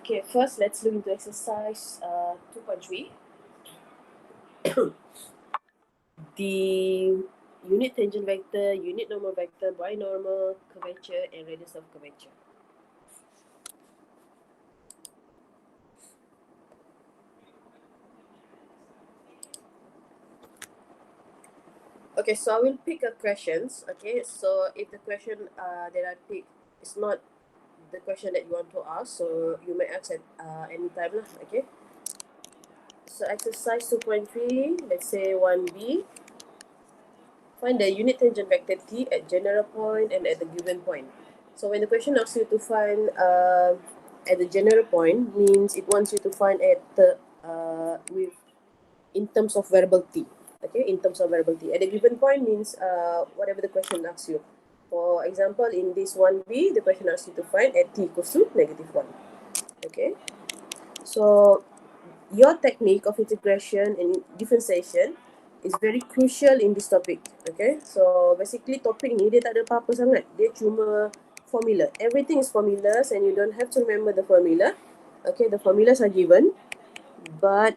Okay, first let's look into exercise 2.3. The unit tangent vector, unit normal vector, binormal, curvature, and radius of curvature. Okay, so I will pick a questions. Okay, so if the question that I pick is not the question that you want to ask, so you may ask at any time lah. Okay. So exercise 2.3, let's say 1B. Find the unit tangent vector t at general point and at the given point. So when the question asks you to find at the general point, means it wants you to find at the with in terms of variable t. Okay, in terms of variable t. At the given point means whatever the question asks you. For example, in this 1B, the question asks you to find at t equals to -1. Okay, so your technique of integration and differentiation is very crucial in this topic. Okay, so basically topik ni dia tak ada apa-apa sangat. Dia cuma formula. Everything is formulas and you don't have to remember the formula. Okay, the formulas are given, but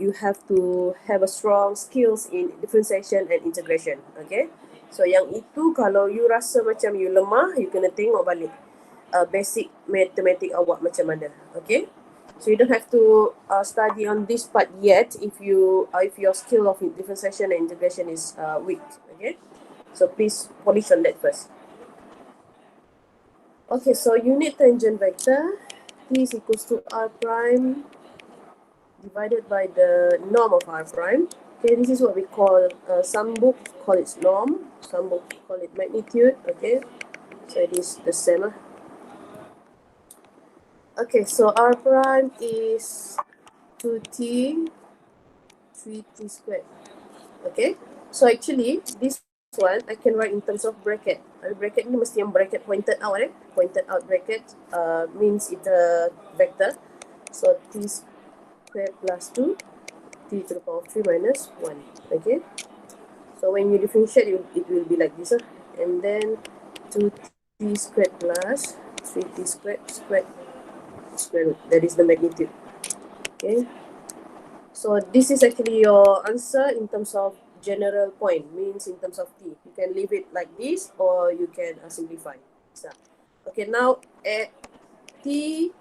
you have to have a strong skills in differentiation and integration. Okay, so yang itu kalau you rasa macam you lemah, you kena tengok balik basic matematik awak macam mana. Okay, so you don't have to study on this part yet if your skill of differentiation and integration is weak. Okay, so please polish on that first. Okay, so unit tangent vector t is equals to r prime divided by the norm of r prime. Okay, this is what we call, some book call it norm, some book call it magnitude. Okay, so it is the same. Okay, so r prime is 2t 3t squared. Okay, so actually this one I can write in terms of bracket. Bracket ni mesti yang bracket pointed out pointed out bracket means it's a vector. So t squared plus 2 t to the power of 3 minus 1. Okay, so when you differentiate it will be like this, and then 2t squared plus 3t squared square root, that is the magnitude. Okay, so this is actually your answer in terms of general point, means in terms of t. You can leave it like this or you can simplify. So, okay, now at t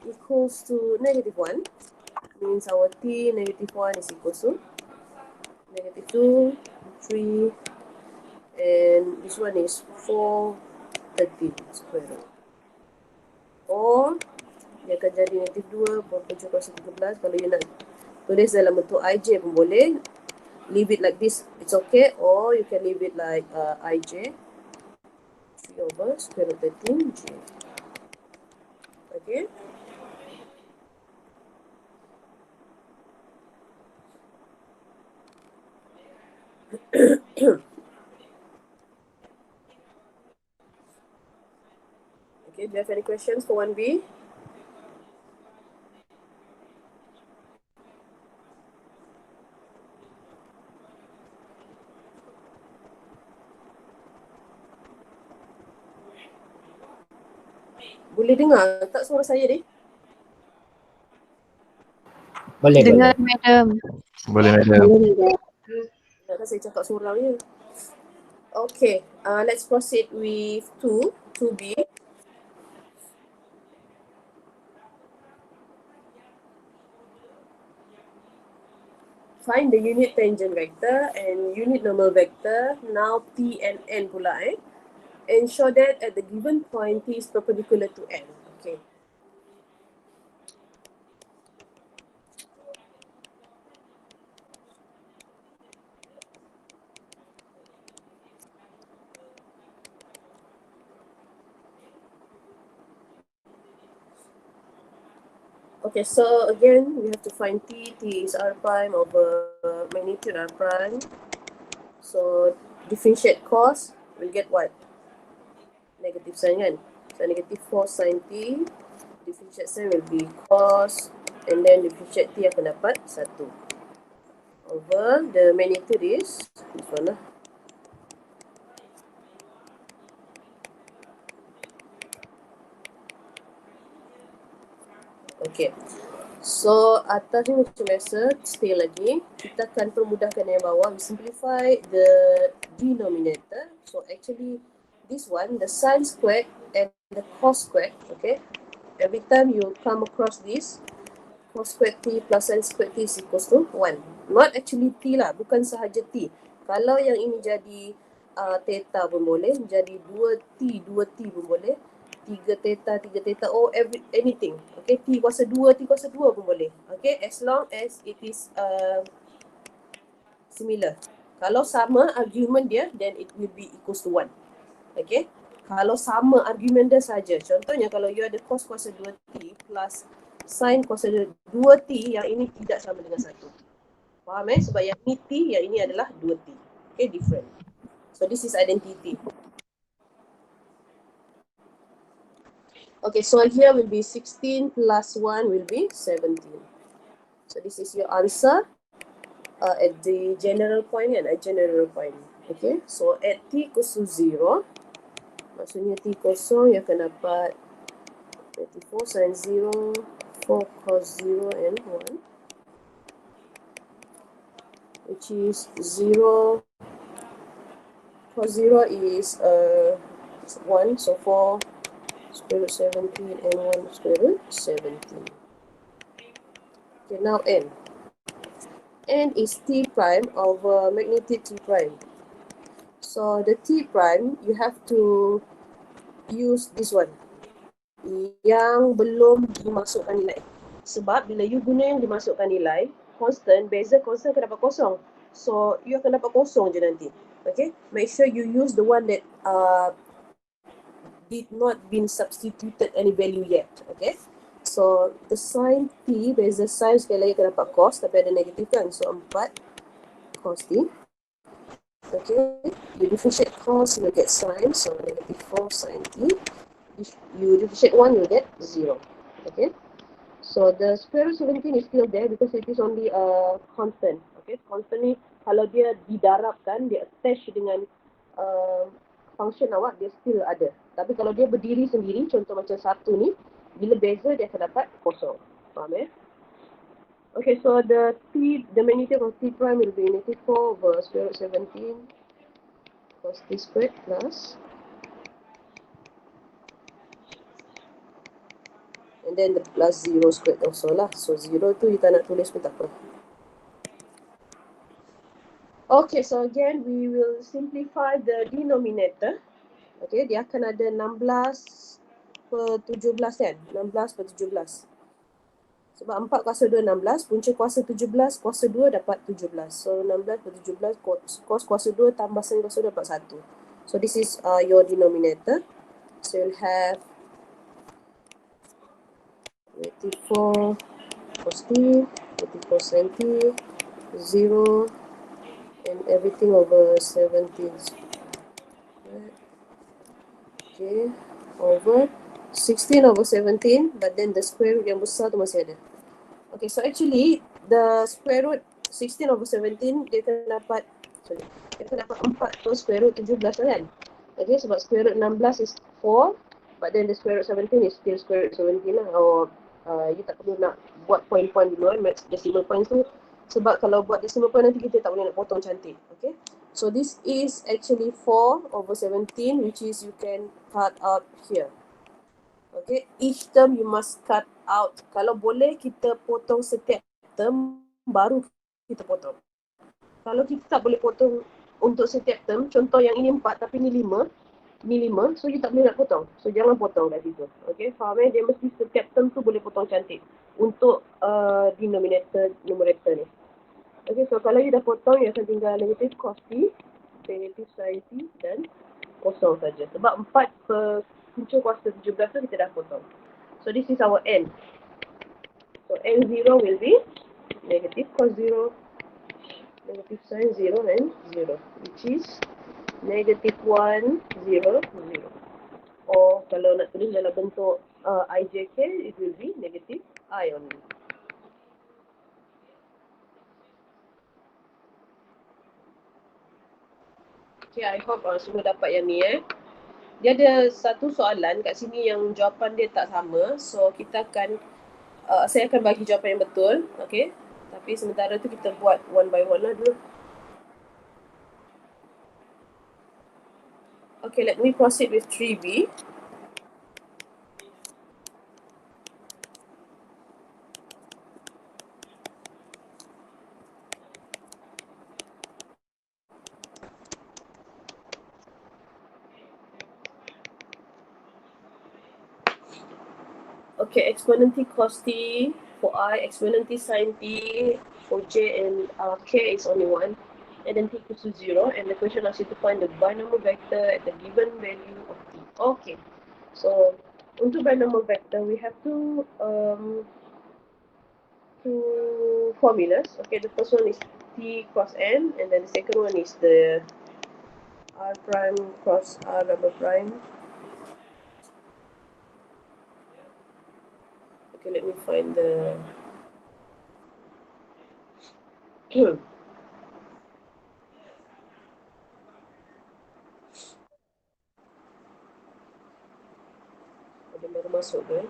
equals to -1, means our t -1 is equals to -2, 3, and this one is 4, 13 square root. Or dia akan jadi -2, 4/7 kuasa 13. Kalau you nak tulis dalam bentuk IJ pun boleh. Leave it like this, it's okay. Or you can leave it like IJ 3 over square root 13 J. Okay. Okay, do you have any questions for 1B? Boleh dengar tak suara saya ni? Boleh, Dengar, boleh. madam. Boleh, madam. Takkan saya cakap seorang je. Okay, let's proceed with 2B. Find the unit tangent vector and unit normal vector. Now P and N pula and show that at the given point P is perpendicular to N. Okay. Okay, so again, we have to find T. T is R prime over magnitude R prime. So differentiate cos, we'll get what? Negative sign kan? So negative 4 sin T. Differentiate sign will be cos. And then differentiate T akan dapat 1. Over the magnitude is this one lah. Okay. So atas ni macam biasa, stay lagi. Kita akan permudahkan yang bawah. We simplify the denominator. So actually this one, the sin squared and the cos squared, okay. Every time you come across this, cos squared t plus sin squared t is equals to 1. Not actually t lah, bukan sahaja t. Kalau yang ini jadi theta pun boleh, jadi 2t pun boleh. 3 theta, or anything. Okay, t kuasa 2 pun boleh. Okay, as long as it is similar. Kalau sama argument dia, then it will be equals to 1. Okay, kalau sama argument dia saja. Contohnya kalau you ada cos kuasa 2t plus sin kuasa 2t, yang ini tidak sama dengan 1. Faham Sebab yang ini t, yang ini adalah 2t. Okay, different. So this is identity. Okay, so here will be 16 plus 1 will be 17. So this is your answer at the general point and a general point. Okay, so at t equals to 0, maksudnya t kosong, you akan dapat 24 sin 0, 4 cos 0 and 1. Which is 0, cos 0 is 1, so 4 square root 17 and 1 square root 17. Okay, now n. N is t prime over magnitude t prime. So the t prime, you have to use this one. Yang belum dimasukkan nilai. Sebab bila you guna yang dimasukkan nilai, constant, beza constant akan dapat kosong. So you akan dapat kosong je nanti. Okay, make sure you use the one that did not been substituted any value yet. Okay, so the sin t, beza sin sekali lagi akan dapat cos, tapi ada negatif kan, so 4 cos t. Okay, you differentiate cos, you get sin, so negative 4 sin t. If you differentiate 1, you get 0. Okay, so the square root 17 is still there because it is only a constant. Okay, constant ni kalau dia didarabkan, dia attach dengan function awak, dia still ada. Tapi kalau dia berdiri sendiri, contoh macam 1 ni, bila beza dia akan dapat kosong. Faham Okay, so the magnitude of t prime will be negative 4 over square root 17 cos t squared plus, and then the plus 0 squared also lah. So 0 tu kita nak tulis pun tak apa. Okay, so again we will simplify the denominator. Okay, dia akan ada 16 per 17 kan? 16 per 17. Sebab 4 kuasa 2 16, punca kuasa 17, kuasa 2 dapat 17. So 16 per 17, cos kuasa 2 tambah sin kuasa 2 dapat 1. So this is your denominator. So you'll have 84 cos t, 84 sin t, 0, and everything over 17. Okay, over 16 over 17, but then the square root yang besar tu masih ada. Okay, so actually the square root 16 over 17 dia akan dapat, dia akan dapat 4 per square root 17 kan. Okay, sebab square root 16 is 4, but then the square root 17 is still square root 17 lah. Or you tak perlu nak buat point-point dulu decimal points tu. Sebab kalau buat decimal point nanti kita tak boleh nak potong cantik. Okay, so this is actually 4 over 17, which is you can cut out here. Okay, each term you must cut out. Kalau boleh kita potong setiap term, baru kita potong. Kalau kita tak boleh potong untuk setiap term, contoh yang ini 4 tapi ini 5, so you tak boleh nak potong. So jangan potong kat situ. Okay, faham Dia mesti setiap term tu boleh potong cantik untuk denominator, numerator ni. Okay, so kalau you dah potong, you akan tinggal negative cos t, negative sin t dan kosong saja. Sebab 4 per punca kuasa 17 tu kita dah potong. So this is our n. So n0 will be negative cos 0, negative sin 0 and 0, which is negative 1, 0, 0. Or kalau nak tulis dalam bentuk IJK, it will be negative I only. Okay, I hope semua dapat yang ni Dia ada satu soalan kat sini yang jawapan dia tak sama. So kita akan saya akan bagi jawapan yang betul. Okay. Tapi sementara tu kita buat one by one lah dulu. Okay, let me proceed with 3B. Okay, exponent T cos T for I, exponent T sin T for J, and K is only 1. And then T equals to 0. And the question asks you to find the binomial vector at the given value of T. Okay, so untuk binomial vector, we have two formulas. Okay, the first one is T cross N, and then the second one is the R prime cross R double prime. Okay, let me find the ada baru masuk ke?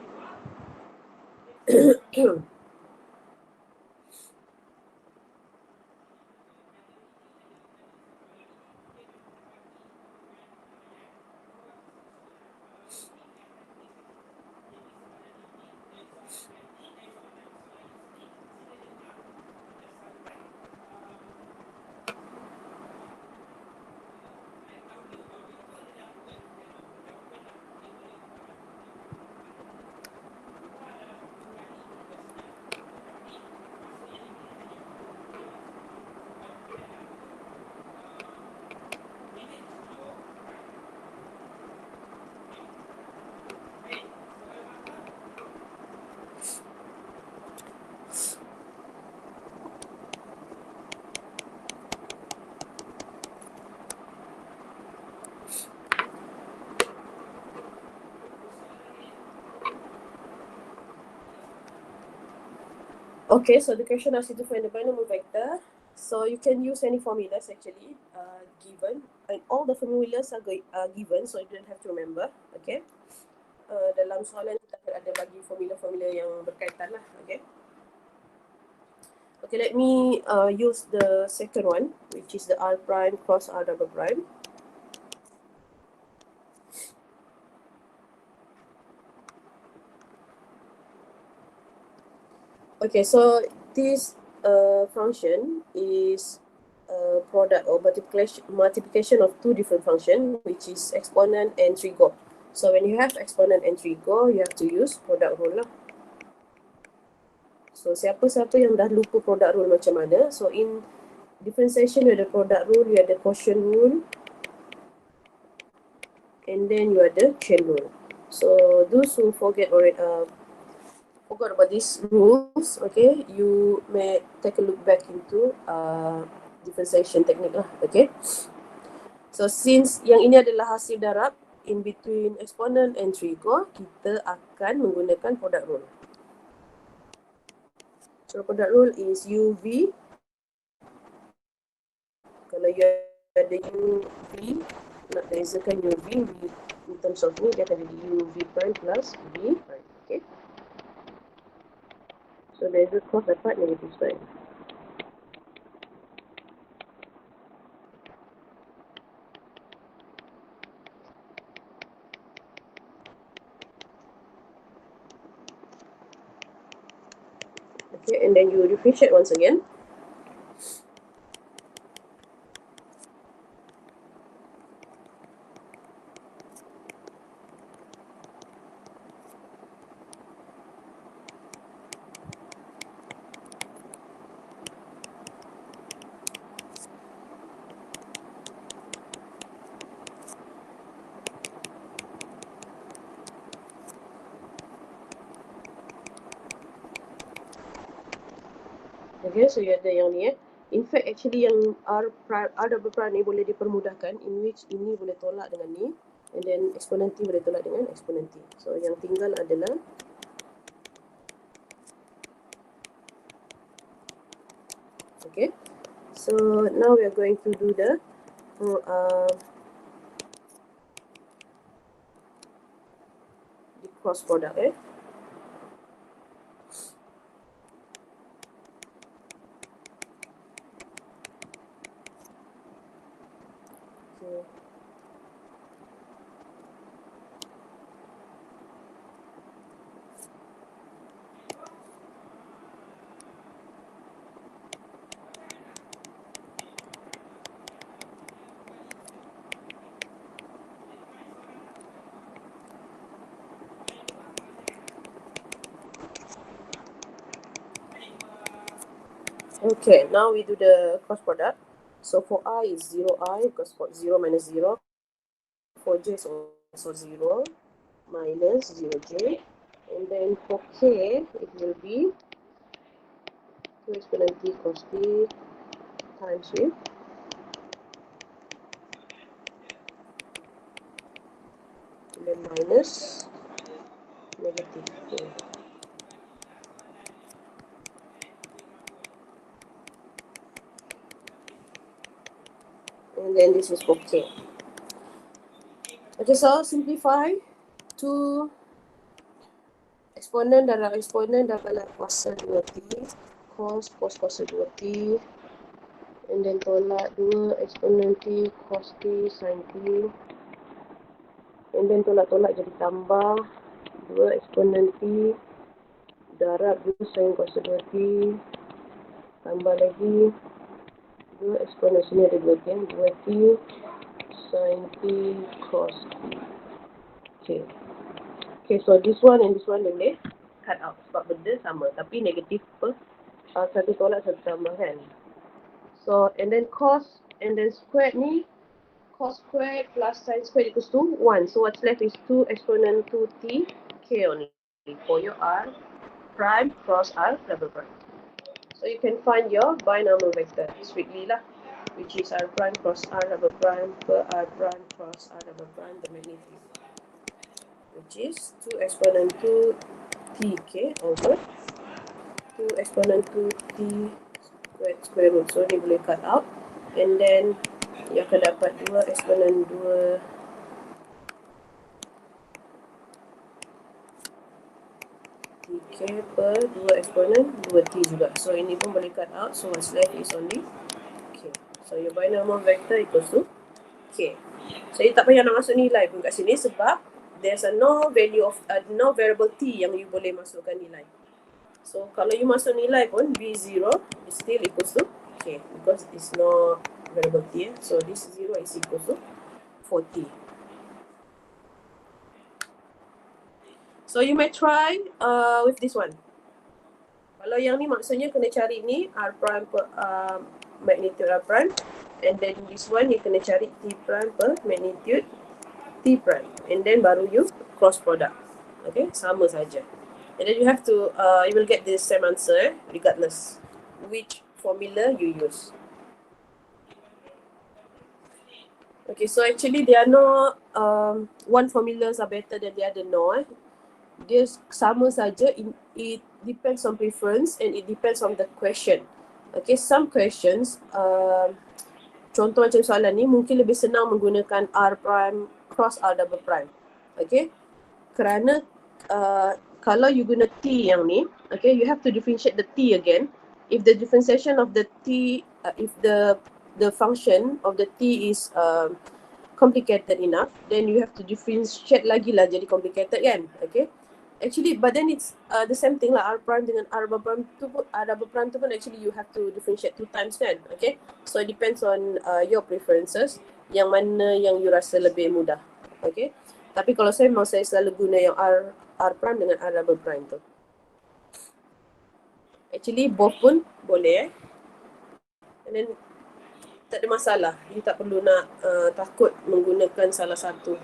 Okay, so the question asks you to find the binomial vector. So you can use any formulas actually given, and all the formulas are given, so you don't have to remember. Okay, dalam soalan kita akan ada bagi formula-formula yang berkaitan lah. Okay. Okay, let me use the second one, which is the R prime cross R double prime. Okay, so this function is a product or multiplication of two different functions, which is exponent and trigo. So when you have exponent and trigo, you have to use product rule lah. So siapa-siapa yang dah lupa product rule macam mana, so in differentiation you ada product rule, you ada quotient rule, and then you ada chain rule. So those who forgot about these rules, okay, you may take a look back into differentiation technique lah, okay. So since yang ini adalah hasil darab in between exponent and trigo, kita akan menggunakan product rule. So product rule is UV. Kalau you ada UV, nak bezakan UV in terms of ni, dia akan jadi UV prime plus V prime, okay. So beza cos dapat negative sign. Okay, and then you differentiate once again. Okay, so you ada yang ni In fact, actually yang R double prime ni boleh dipermudahkan, in which ini boleh tolak dengan ni, and then exponent T boleh tolak dengan exponent T. So yang tinggal adalah okay. So now we are going to do the cross product. Okay, now we do the cross product. So for I is 0I because for 0 minus 0. For J is also 0 minus 0J. And then for K, it will be 2 exponent T cos T times with and then minus negative K. And then this is for K. Okay, so simplify to eksponen dalam kuasa 2T cos kuasa 2T and then tolak 2 eksponen T cos T sin T and then tolak-tolak jadi tambah 2 eksponen T darab 2 sin kuasa 2T tambah lagi 2 eksponen sini ada 2T 2T sin T cos T. Okay. Okay, so this one and this one boleh cut out sebab benda sama tapi negatif per satu tolak satu tambah kan. So and then cos and then squared ni cos squared plus sin squared equals to 1. So what's left is 2 exponent 2t k only for your r prime cross r double prime. So you can find your binomial vector strictly lah, which is r prime cross r double prime per r prime cross r double prime the magnitude, which is 2 exponent 2 tk over 2 exponent 2t square root. So ni boleh cut out and then you akan dapat 2 exponent 2 tk per 2 exponent 2t juga. So ini pun boleh cut out. So what's left is only k. So your binomial vector equals to k. So you tak payah nak masuk nilai pun kat sini sebab there's a no value of no variable t yang you boleh masukkan nilai. So kalau you masuk nilai pun b0 is still equals to k because it's no variable t. So this 0 is equals to 4t. So you may try with this one. Kalau yang ni maksudnya kena cari ni r prime per magnitude r prime, and then this one you kena cari t prime per magnitude t prime, and then baru you cross product. Okay, sama saja. And then you have to you will get the same answer regardless which formula you use. Okay, so actually there are no one formulas are better than the other, no. Dia sama saja, it depends on preference and it depends on the question. Okay, some questions contoh macam soalan ni mungkin lebih senang menggunakan r prime cross r double prime. Okay, kerana kalau you guna t yang ni, okay, you have to differentiate the t again. If the differentiation of the t if the function of the t is complicated enough, then you have to differentiate lagi lah jadi complicated kan. Okay, actually but then it's the same thing lah, r prime dengan r double prime tu pun, r double prime tu pun actually you have to differentiate 2 times kan. Okay, so it depends on your preferences, yang mana yang you rasa lebih mudah. Okay, tapi kalau saya memang saya selalu guna yang r prime dengan r double prime tu. Actually both pun boleh and then tak ada masalah, you tak perlu nak takut menggunakan salah satu.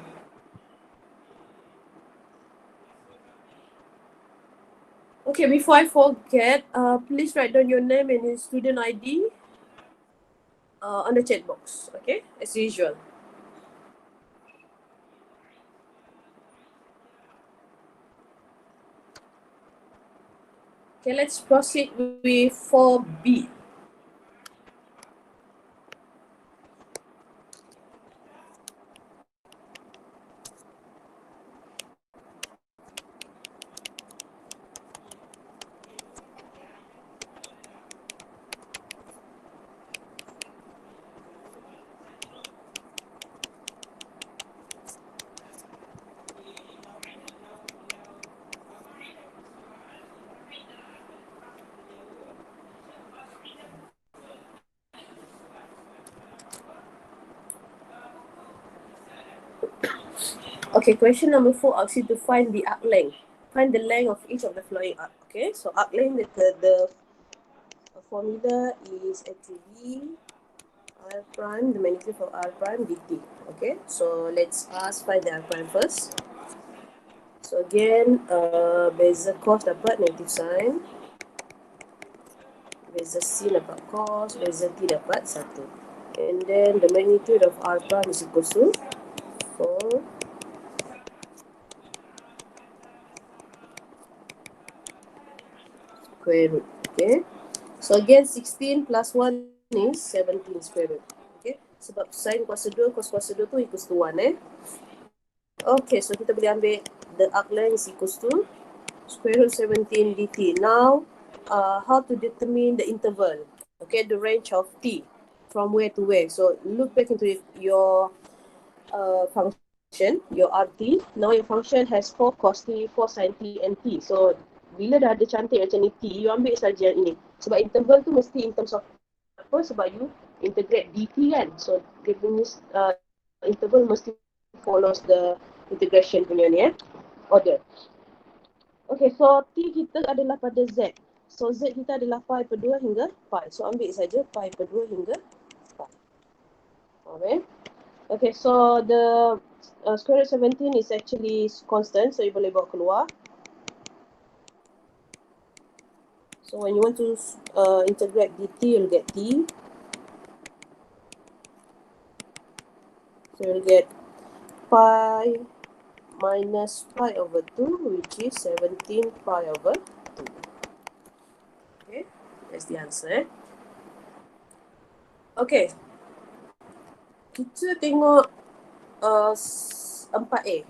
Okay, before I forget, please write down your name and your student ID on the chat box, okay, as usual. Okay, let's proceed with 4B. Okay, question number 4 asks you to find the arc length. Find the length of each of the flowing arc. Okay, so arc length, the formula is actually R prime, the magnitude for R prime dt. Okay, so let's find the R prime first. So again, beza cos dapat negative sign, beza sin dapat cos, beza t dapat 1. And then the magnitude of R prime is equal to 4 square root. Okay, so again 16 plus 1 is 17 square root. Okay, sebab sin kuasa 2 cos kuasa 2 tu equals to 1 Okay, so kita boleh ambil the arc length is equals to square root 17 dt. Now, how to determine the interval? Okay, the range of t from where to where. So look back into your function, your RT. Now your function has 4 cos t, 4 sin t and t. So bila dah ada cantik macam ni t, you ambil saja yang ini. Sebab interval tu mesti in terms of apa? Sebab you integrate dt kan. So dia punya interval mesti follows the integration punya ni order. Okay, so T kita adalah pada Z. So Z kita adalah pi per 2 hingga pi. So ambil saja pi per 2 hingga pi. Okay. Okay, so the square root 17 is actually constant. So you boleh bawa keluar. So when you want to integrate dt, you'll get T. So you'll get pi minus pi over 2, which is 17 pi over 2. Okay, that's the answer. Okay, kita tengok 4A.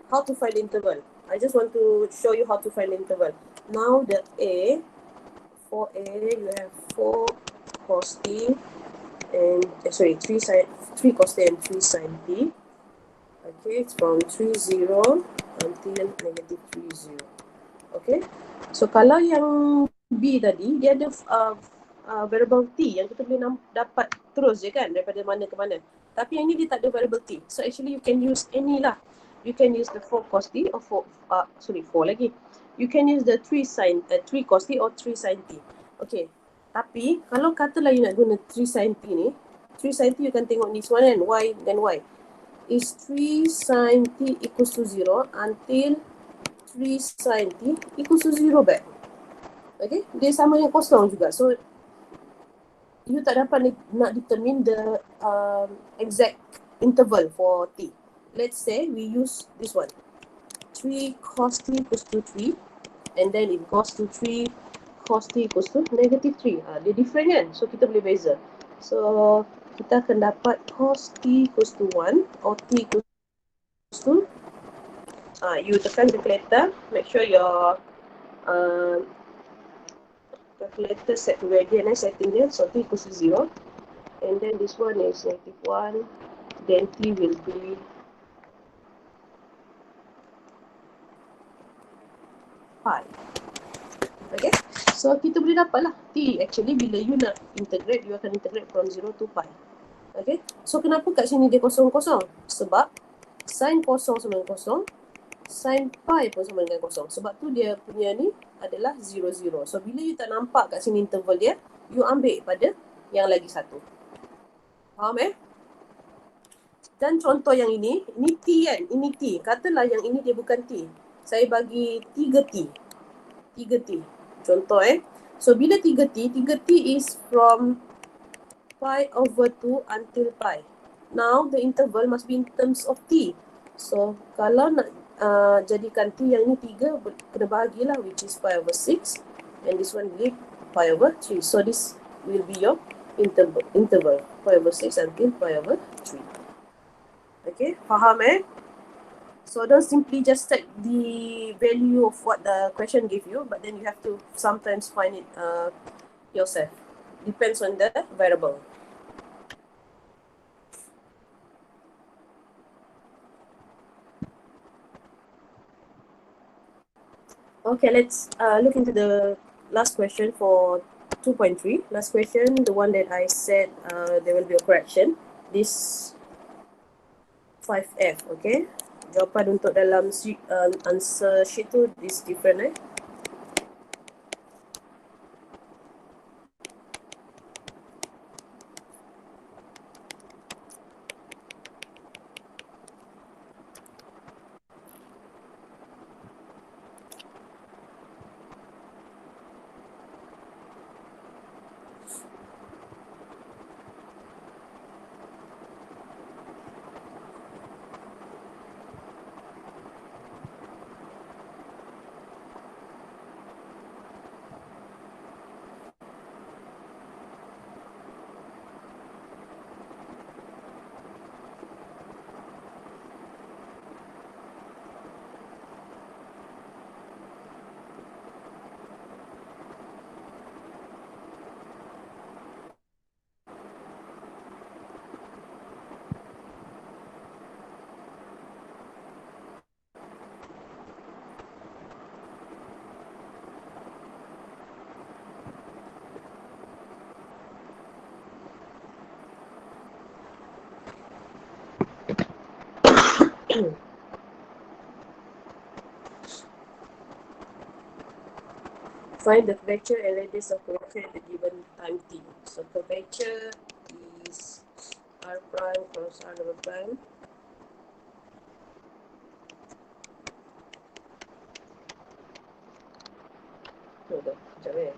How to find the interval. I just want to show you how to find the interval. Now the A, for A, you have 4 cos t and 3 cos t and 3 sin t. Okay, it's from 3, 0 until negative 3, 0. Okay, so kalau yang B tadi, dia ada variable t yang kita boleh dapat terus je kan, daripada mana ke mana. Tapi yang ni dia tak ada variable t. So actually you can use any lah. You can use the 4 cos t or 4 lagi. You can use the 3 cos t or 3 sin t. Okay, tapi kalau katalah you nak guna 3 sin t ni, 3 sin t you can tengok this one kan, y dan y. Is 3 sin t equals to 0 until 3 sin t equals to 0 back. Okay, dia sama yang kosong juga. So you tak dapat nak determine the exact interval for t. Let's say we use this one, 3 cos t equals to 3, and then it goes to 3 cos t equals to negative 3. Dia different kan? So kita boleh beza. So kita akan dapat cos t equals to 1 or t equals to you tekan calculator, make sure your calculator set to radian setting dia, so t equals to 0, and then this one is negative 1, then t will be pi. Okay, so kita boleh dapat lah t. Actually bila you nak integrate, you akan integrate from 0 to pi. Okay, so kenapa kat sini dia kosong-kosong? Sebab sin kosong sama dengan kosong, sin pi pun sama dengan kosong. Sebab tu dia punya ni adalah 0, 0. So bila you tak nampak kat sini interval dia, you ambil pada yang lagi satu. Faham Dan contoh yang ini t kan, ini t. Katalah yang ini dia bukan t. Saya bagi 3t. 3t. Contoh So bila 3t is from pi over 2 until pi. Now the interval must be in terms of t. So kalau nak jadikan t yang ni 3, kena bahagilah, which is pi over 6, and this one will be pi over 3. So this will be your interval pi over 6 until pi over 3. Okay, faham So don't simply just set the value of what the question give you, but then you have to sometimes find it yourself. Depends on the variable. Okay, let's look into the last question for 2.3. Last question, the one that I said there will be a correction. This 5F, okay? Jawapan untuk dalam answer sheet tu is different Find the curvature and radius of curvature at the given time t. So curvature is r prime cross r double prime. Hold on, sekejap eh.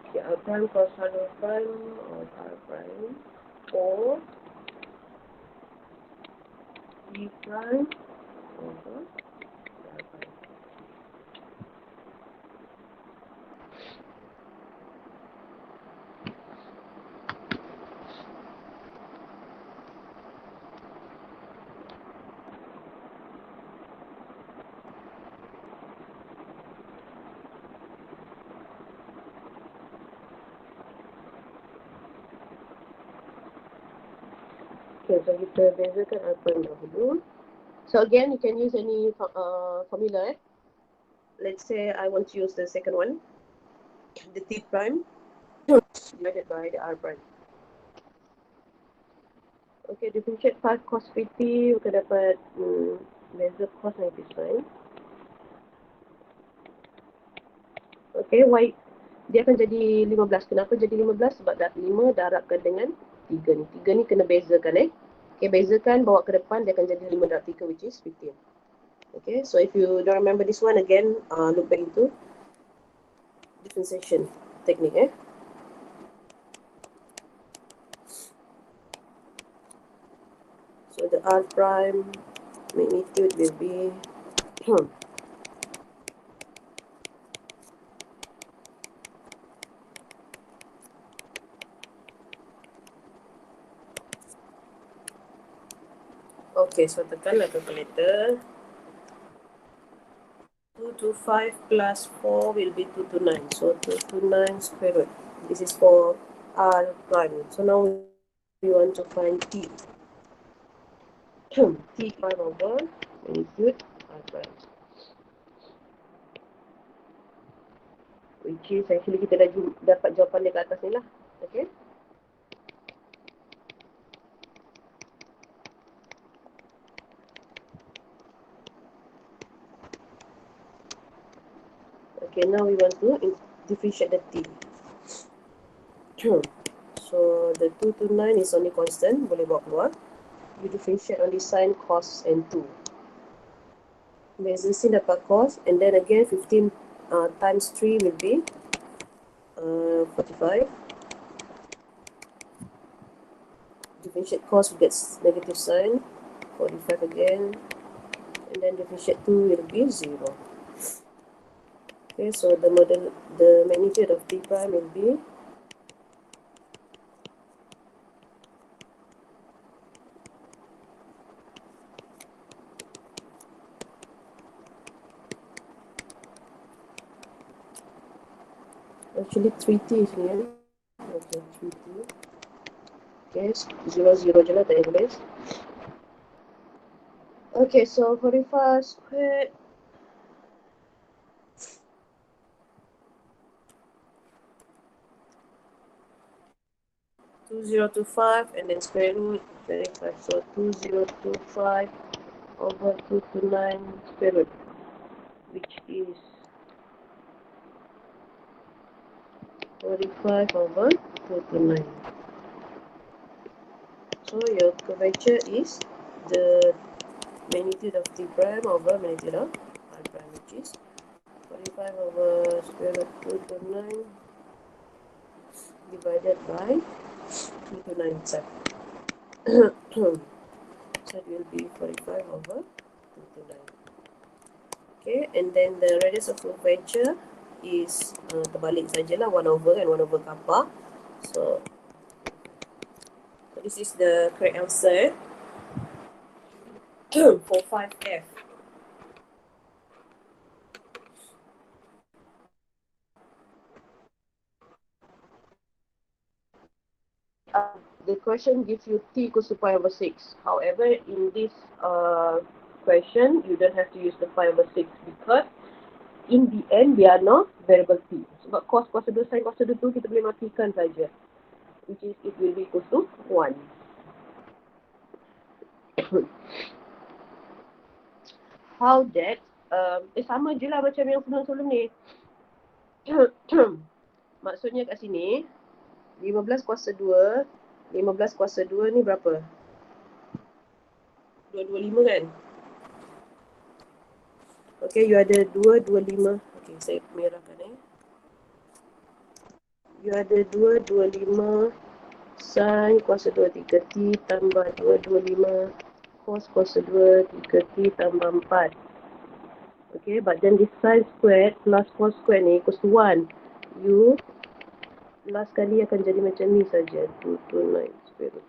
Okay, r prime cross r double prime or r prime or d prime over r prime. Okay, so kita bezakan r prime dahulu. So again, you can use any formula. Let's say I want to use the second one, the t prime divided by the r prime. Okay, differentiate 5 cos 50, kita dapat beza cos 90 sin. Okay, y dia akan jadi 15. Kenapa jadi 15? Sebab 5 darabkan dengan 3 ni. 3 ni kena bezakan Okay, bezakan, bawa ke depan, dia akan jadi 5 darab 3 which is 15. Okay, so if you don't remember this one again, look back into differentiation technique. So the r prime magnitude will be okay, so tekanlah calculator. 225 plus 4 will be 229. So 229 square root. This is for r prime. So now we want to find t. T prime over magnitude r prime. Which is actually kita dah dapat jawapan dia kat atas ni lah. Okay. Okay, now we want to differentiate the t. So the 229 is only constant, boleh bawa keluar. You differentiate only sin, cos and 2. Beza sin dapat cos, and then again 15 times 3 will be 45. Differentiate cos, we get negative sin, 45 again, and then differentiate 2 will be 0. Okay, so the magnitude of t prime will be actually 3t here. Okay, 3t. Okay, 0, 0 je lah, tak payah tulis. Okay, so 45 squared. Two zero two five and then square root 25. So 2025 over 229 square root, which is 45 over 229. So your curvature is the magnitude of t prime over magnitude of r prime, which is 45 over square root 229 divided by 229 itself. So it will be 45 over 229. Okay, and then the radius of curvature is terbalik sajalah, 1 over and 1 over kappa. So this is the correct answer for 5F. the question gives you t equals to pi over 6. However, in this question, you don't have to use the pi over 6 because in the end, they are not variable t. Sebab cos kuasa 2 sin kuasa 2 tu kita boleh matikan saja, which is it will be equal to 1. How that, sama je lah macam yang sebelum-sebelum ni. Maksudnya kat sini, 15 kuasa 2, 15 kuasa 2 ni berapa? 225 kan? Okay, you ada 225. Okay, saya merahkan You ada 225 sin kuasa 2 3t tambah 225 cos kuasa 2 3t tambah 4. Okay, but then this sin squared plus cos squared ni equals to 1. You last kali akan jadi macam ni saja. 229 square root.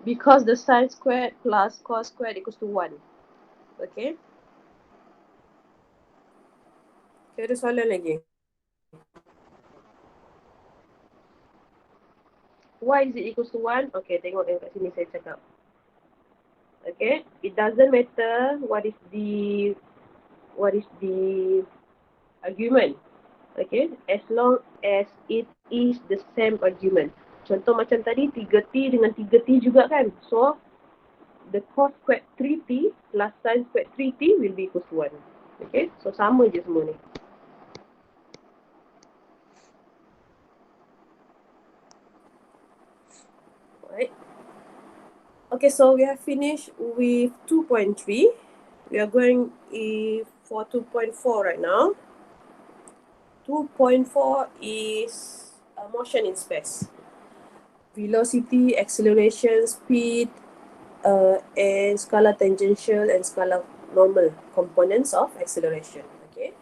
Because the sin squared plus cos squared equals to 1. Okay. Okay, ada soalan lagi? Why is it equals to 1? Okay, tengok yang kat sini saya cakap. Okay, it doesn't matter what is the argument. Okay, as long as it is the same argument. Contoh macam tadi 3t dengan 3t juga kan. So the cos squared 3t plus sin squared 3t will be equals to 1. Okay, so sama je semua ni. Alright. Okay, so we have finished with 2.3. We are going for 2.4 right now. 2.4 is motion in space. Velocity, acceleration, speed, and scalar tangential and scalar normal components of acceleration. Okay.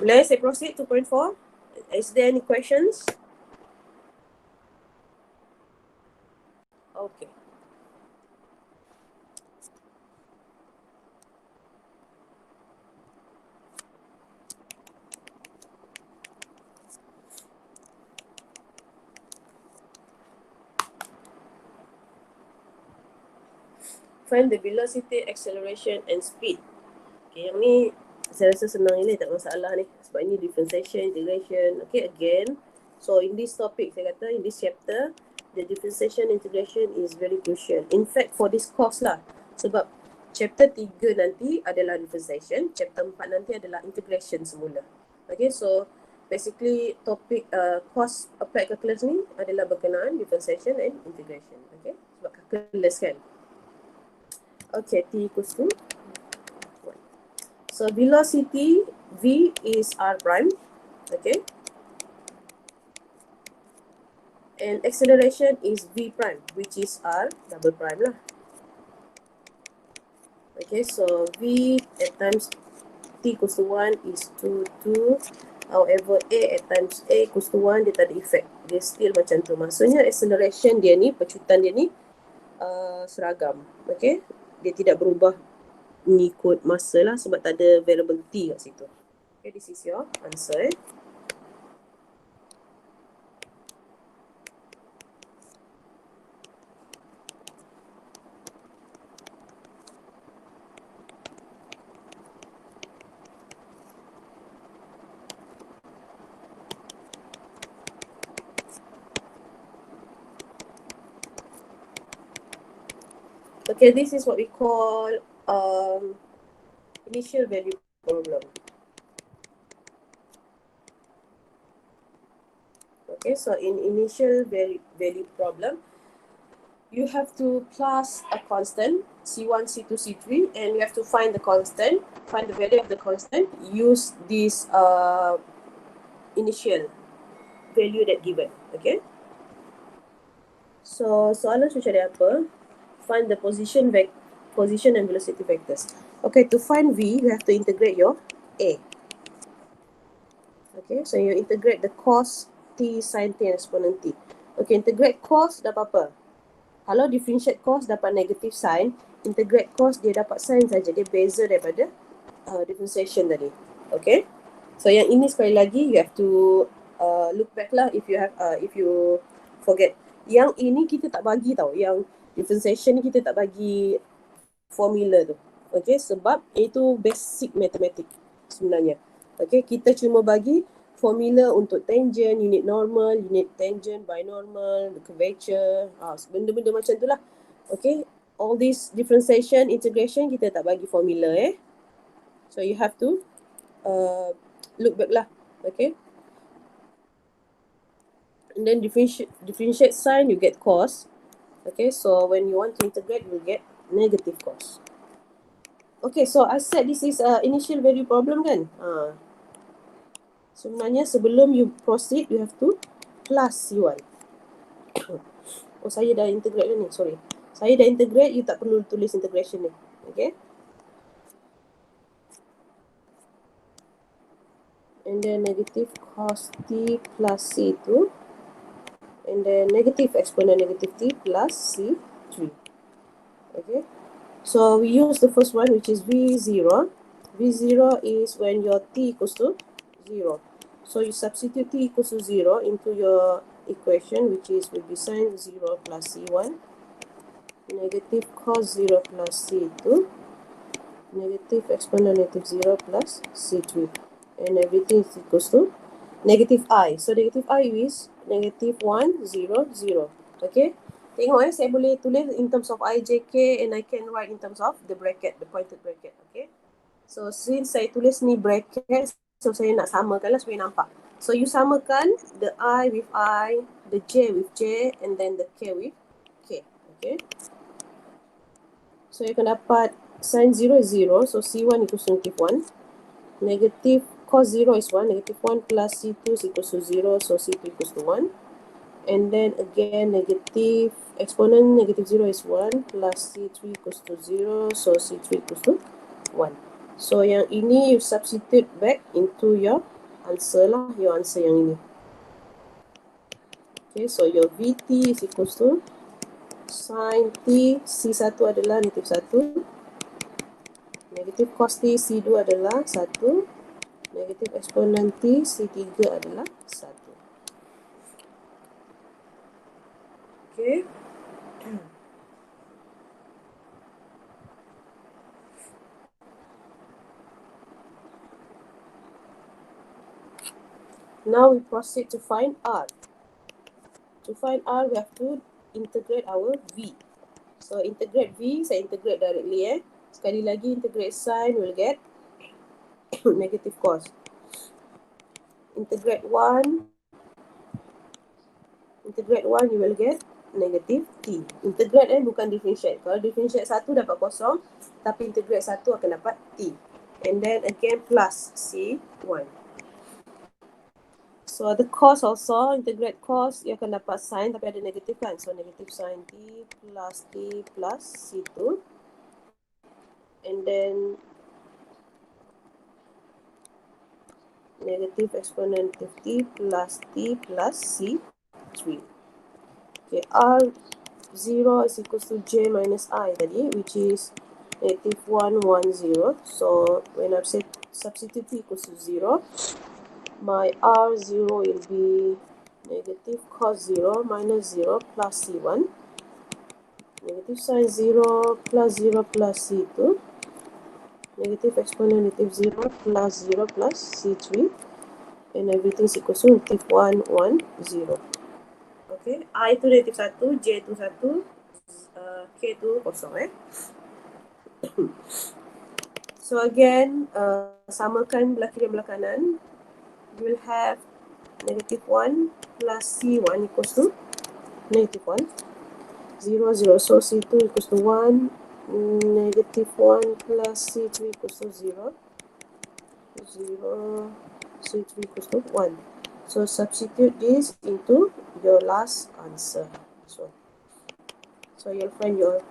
Let's proceed 2.4. Is there any questions? Okay. Find the velocity, acceleration and speed. Okay, yang ni saya rasa senang ni, tak masalah ni. Sebab ini differentiation, integration. Okay, again. So in this topic, saya kata in this chapter, the differentiation, integration is very crucial. In fact, for this course lah. Sebab chapter 3 nanti adalah differentiation, chapter 4 nanti adalah integration semula. Okay, so basically topik course applied calculus ni adalah berkenaan differentiation and integration. Okay, sebab calculus kan. Okay, t equals to 1. So velocity v is r prime. Okay, and acceleration is v prime, which is r double prime lah. Okay, so v at times t equals to 1 is 2, 2. However, a at times a equals to 1, dia tak ada effect. Dia still macam tu. Maksudnya acceleration dia ni, pecutan dia ni seragam. Okay, dia tidak berubah mengikut masa lah sebab tak ada variable t kat situ. Okay, this is your answer. Okay, this is what we call initial value problem. Okay, so in initial value problem, you have to plus a constant, C1, C2, C3, and you have to find the constant, find the value of the constant, use this initial value that given. Okay, so soalan macam ni apa? Find the position and velocity vectors. Okay, to find v, you have to integrate your a. Okay, so you integrate the cos t sin t and exponent t. Okay, integrate cos dapat apa? Kalau differentiate cos dapat negative sin, integrate cos dia dapat sin saja. Dia beza daripada differentiation tadi. Okay. So yang ini sekali lagi you have to look back lah if you forget. Yang ini kita tak bagi tau. Yang differentiation ni kita tak bagi formula tu. Okay, sebab itu basic matematik sebenarnya. Okay, kita cuma bagi formula untuk tangent, unit normal, unit tangent, binormal, curvature, benda-benda macam tu lah. Okay, all this differentiation, integration kita tak bagi formula So you have to look back lah. Okay. And then differentiate sign, you get cos. Okay, so when you want to integrate, you will get negative cos. Okay, so I said this is initial value problem kan. Sebenarnya sebelum you proceed, you have to plus C1. Oh, saya dah integrate dah ni, sorry. Saya dah integrate, you tak perlu tulis integration ni. Okay. And then negative cos T plus C2. And then negative exponent negative T plus C3. Okay. So we use the first one, which is V0. V0 is when your T equals to 0. So you substitute T equals to 0 into your equation, which is will be sin 0 plus C1, negative cos 0 plus C2, negative exponent negative 0 plus C3. And everything is equals to negative I. So negative I is negative 1, 0, 0. Okay. Tengok saya boleh tulis in terms of I, J, K, and I can write in terms of the bracket, the pointed bracket. Okay. So since saya tulis ni bracket, so saya nak samakan lah supaya nampak. So you samakan the I with I, the J with J, and then the K with K. Okay. So you akan dapat sin 0 is 0, so C1 equals to negative 1. Negative cos 0 is 1, negative 1 plus C2 is equals to 0, so C2 equals to 1. And then again, negative exponent negative 0 is 1 plus C3 equals to 0, so C3 equals to 1. So yang ini you substitute back into your answer lah, your answer yang ini. Okay, so your VT is equals to sin T, C1 adalah negatif 1, negatif cos T, C2 adalah 1, negatif eksponen T, C3 adalah 1. Okay. Now we proceed to find R. To find R, we have to integrate our V. So integrate V, saya integrate directly Sekali lagi integrate sin, we'll get negative cos. Integrate 1, you will get negative T. Integrate bukan differentiate. Kalau differentiate 1 dapat kosong, tapi integrate 1 akan dapat T. And then again plus C1. So the cos also, integrate cos, ia akan dapat sin tapi ada negatif kan. So negative sin T plus C2. And then negative exponent T plus C3. Okay, R0 is equals to J minus I tadi, which is negative 1, 1, 0. So when I substitute T equals to 0, my R0 will be negative cos 0 minus 0 plus C1, negative sin 0 plus C2, negative exponent negative 0 plus C3, and everything is equal to negative 1, 1, 0. Okay, I tu negatif 1, J tu 1, K tu kosong So again, samakan belah kiri belah kanan. You will have negative 1 plus C1 equals to negative 1, 0, 0. So C2 equals to 1, negative 1 plus C3 equals to 0, 0, C3 equals to 1. So substitute this into your last answer. So you'll find your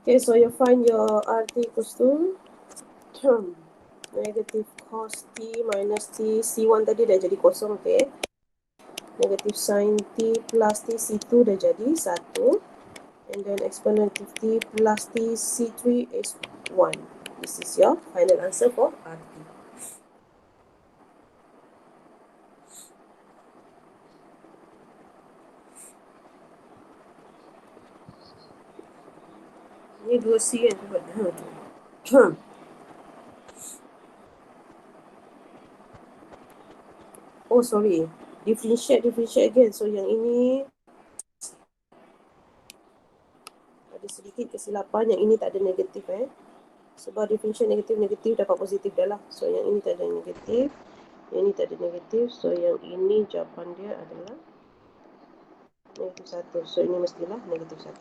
okay, so you'll find your RT equals to negative cos T minus T, C1 tadi dah jadi kosong, okay. Negative sin T plus T C2 dah jadi 1. And then exponent T plus T C3 is 1. This is your final answer for RT. Ini 2C kan? Oh sorry, differentiate again. So yang ini ada sedikit kesilapan. Yang ini tak ada negatif sebab differentiate negatif dapat positif dah lah. So yang ini tak ada negatif, yang ini tak ada negatif. So yang ini jawapan dia adalah negatif 1. So ini mestilah negatif 1.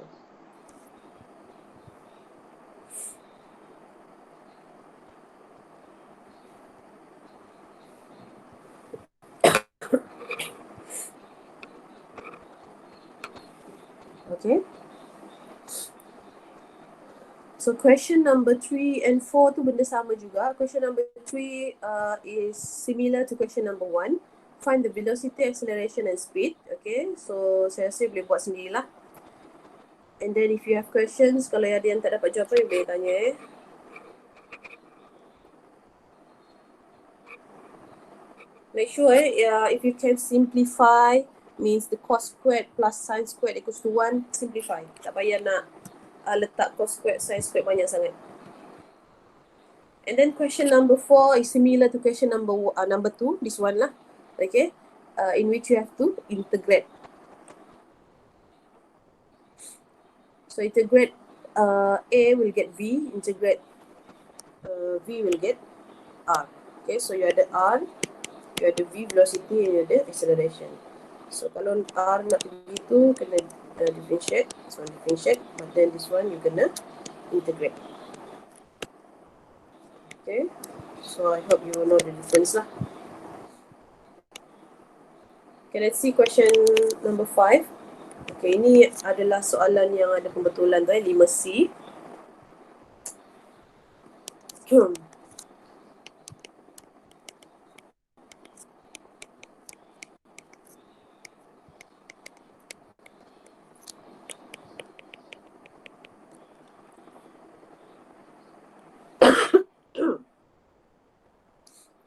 Okay. So question number 3 and 4 tu benda sama juga. Question number 3 is similar to question number 1. Find the velocity, acceleration and speed. Okay, so saya rasa boleh buat sendirilah. And then if you have questions, kalau ada yang tak dapat jawapan, boleh tanya Make sure if you can simplify, means the cos squared plus sin squared equals to 1, simplify. Tak payah nak letak cos squared, sin squared banyak sangat. And then question number 4 is similar to question number 2, this one lah. Okay, in which you have to integrate. So integrate A will get V, integrate V will get R. Okay, so you ada R, you ada V velocity, and you ada acceleration. So kalau R nak pergi tu, kena differentiate. This one differentiate, but then this one you kena integrate. Okay, so I hope you know the difference lah. Okay, let's see question number 5. Okay, ini adalah soalan yang ada pembetulan tu 5C.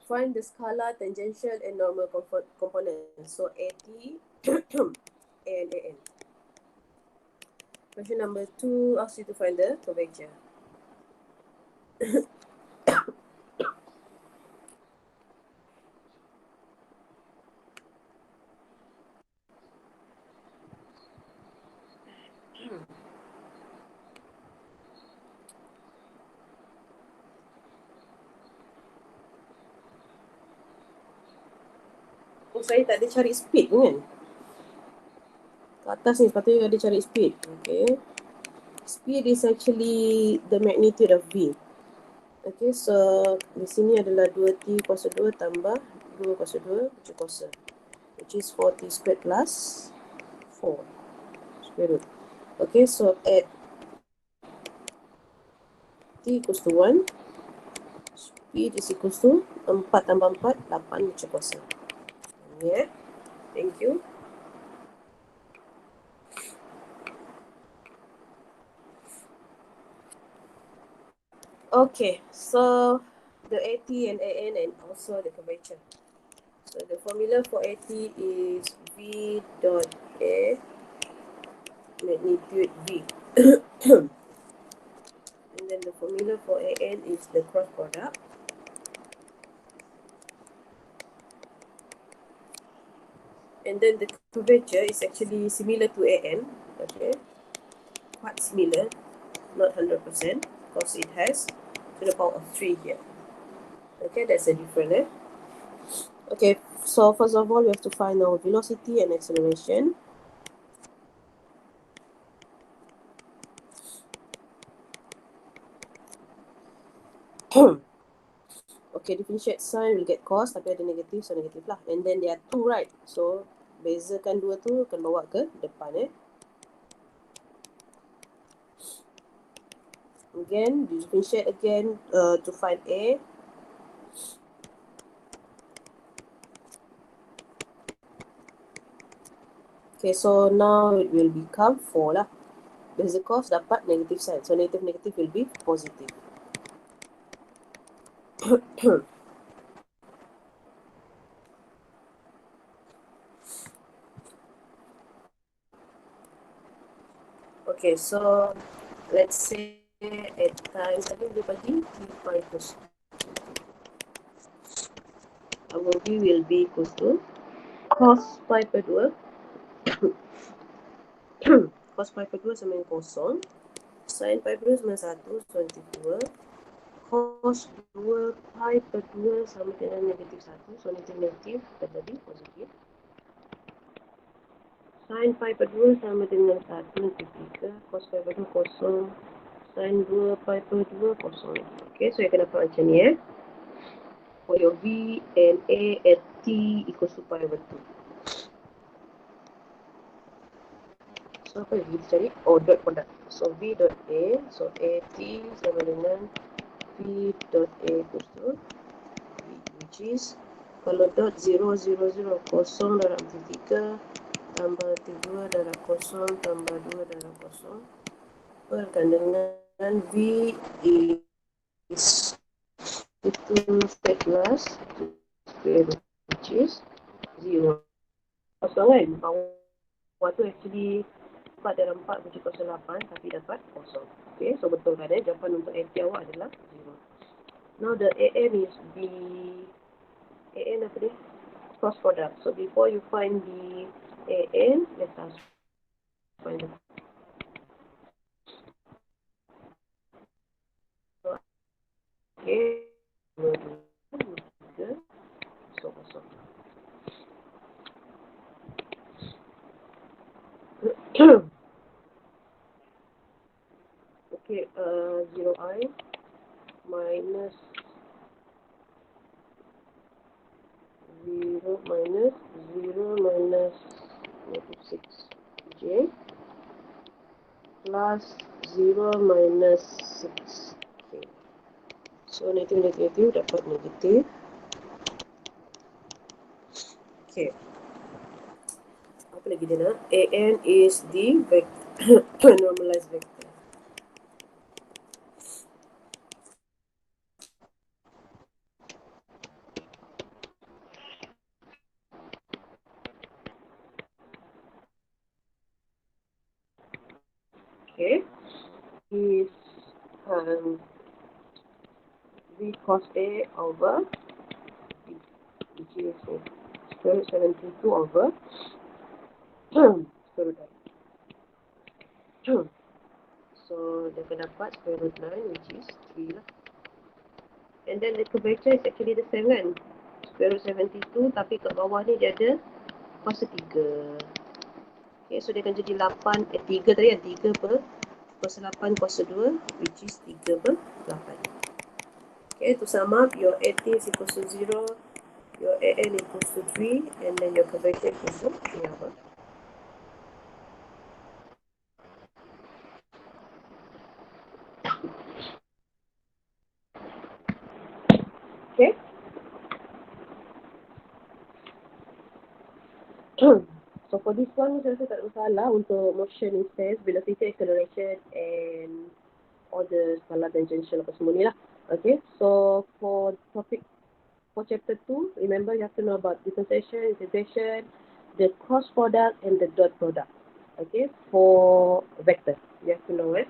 Find the scalar, tangential and normal components. So AT and AN. Question number 2 asks you to find the curvature. Oh, saya tak ada cari speed pun kan? Ke atas ni sepatutnya ada cari speed. Okay. Speed is actually the magnitude of V. Okay, so di sini adalah 2T kuasa 2 tambah 2 kuasa 2 kecil kuasa, which is 4T squared plus 4 square root. Okay, so at T equals to 1, speed is equals to 4 tambah 4, 8 kecil kuasa. Yeah, thank you. Okay, so the AT and AN and also the curvature. So the formula for AT is V dot A magnitude V. And then the formula for AN is the cross product. And then the curvature is actually similar to AN, okay, quite similar, not 100%, because it has to the power of 3 here. Okay, that's a difference. Okay, so first of all, we have to find our velocity and acceleration. Okay, differentiate sign will get cos, tapi ada negatif, so negatif lah. And then there are 2, right? So, bezakan 2 tu akan bawa ke depan Again, differentiate again to find A. Okay, so now it will become 4 lah. Because the cos dapat negative sign. So negative will be positive. Okay, so let's say at times, tadi dia bagi 3 equals. Our V will be equals to cos pi per 2. Cos pi per 2 sama dengan kosong. Sin pi per 2 sama dengan 1, so negatif 2. Cos 2 pi per 2 sama dengan negatif 1, so negatif terjadi positif. Sin pi per 2 sama dengan 1 negatif 3. Cos pi per 2 kosong. Sin 2 pi per 2 kosong. Okay, so you akan dapat macam ni for your V and A at T equals to pi over 2. So apa yang kita cari? Oh, dot product. So V dot A, so AT sama dengan V dot A equals to V, which is kalau dot 0, 0, 0, kosong darab 3 tambah 2 darab kosong tambah 2 darab kosong berkan dengan V is itu state class square root, which is 0. Kosong kan? Bawah tu actually 4 darab 4 bagi 08 tapi dapat kosong. Okay, so betul kan jawapan untuk NT awak adalah 0. Now the AN is B. AN apa dia? Cross product. So before you find the AN, let us find the okay. So kosong. Okay, 0i minus 0 minus 0 minus negative 6j plus 0 minus 6. Okay. So negative dapat negative. Okay. Apa lagi dia nak? AN is the vector normalized vector. Okay, is V cos A over B, which is square root 72 over square root 9. So dia akan dapat square root 9, which is 3 lah. And then the curvature is actually the same kan? Square root 72, tapi kat bawah ni dia ada kuasa 3. Okay, so dia akan jadi 8, 3 tadi kan? 3 per kuasa 8 kuasa 2, which is 3 per 8. Okay, to sum up, your AT is equals to 0, your AN equals to 3, and then your curvature equals to 3 apa? Okay. So for this one, saya rasa tak ada masalah untuk motion in space, velocity, acceleration, and all the scalar tangential apa semua ni lah. Okay, so for topic for chapter 2, remember you have to know about differentiation, integration, the cross product, and the dot product. Okay, for vector, you have to know it.